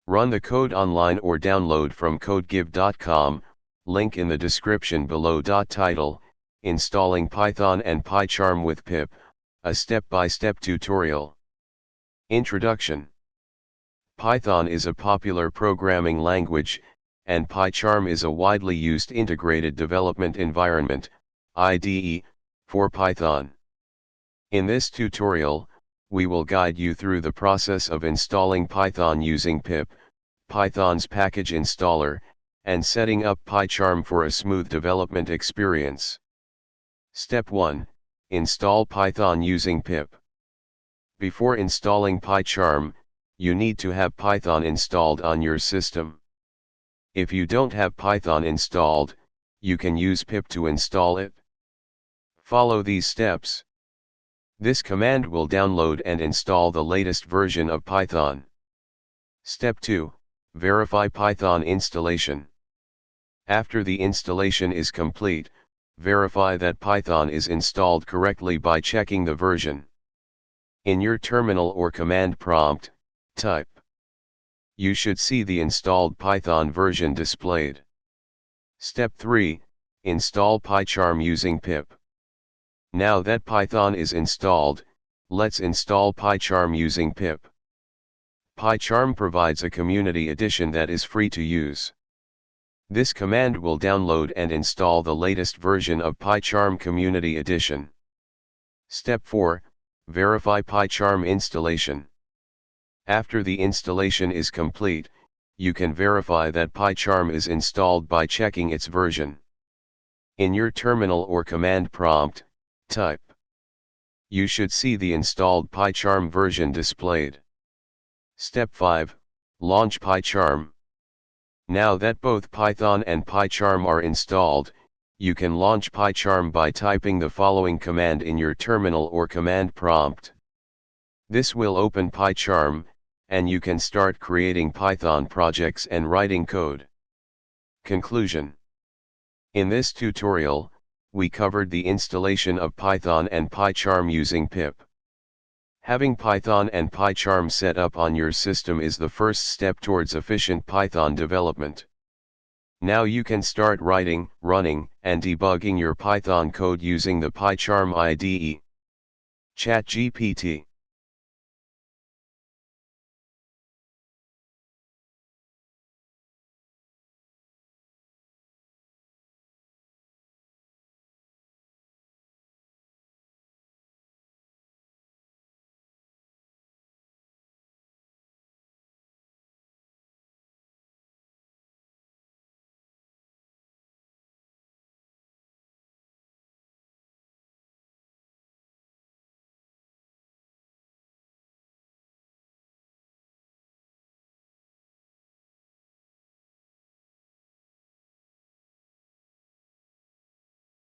Run the code online or download from codegive.com, link in the description below. Title: Installing Python and PyCharm with pip, a step-by-step tutorial. Introduction. Python is a popular programming language, and PyCharm is a widely used integrated development environment, IDE, for Python. In this tutorial, we will guide you through the process of installing Python using pip, Python's package installer, and setting up PyCharm for a smooth development experience. Step 1. Install Python using pip. Before installing PyCharm, you need to have Python installed on your system. If you don't have Python installed, you can use pip to install it. Follow these steps. This command will download and install the latest version of Python. Step 2. Verify Python installation. After the installation is complete, verify that Python is installed correctly by checking the version. In your terminal or command prompt, type. You should see the installed Python version displayed. Step 3. Install PyCharm using pip. Now that Python is installed, let's install PyCharm using pip. PyCharm provides a community edition that is free to use. This command will download and install the latest version of PyCharm Community Edition. Step 4. Verify PyCharm installation. After the installation is complete, you can verify that PyCharm is installed by checking its version. In your terminal or command prompt, type. You should see the installed PyCharm version displayed. Step 5. Launch PyCharm. Now that both Python and PyCharm are installed, you can launch PyCharm by typing the following command in your terminal or command prompt. This will open PyCharm, and you can start creating Python projects and writing code. Conclusion. In this tutorial, we covered the installation of Python and PyCharm using pip. Having Python and PyCharm set up on your system is the first step towards efficient Python development. Now you can start writing, running, and debugging your Python code using the PyCharm IDE. ChatGPT.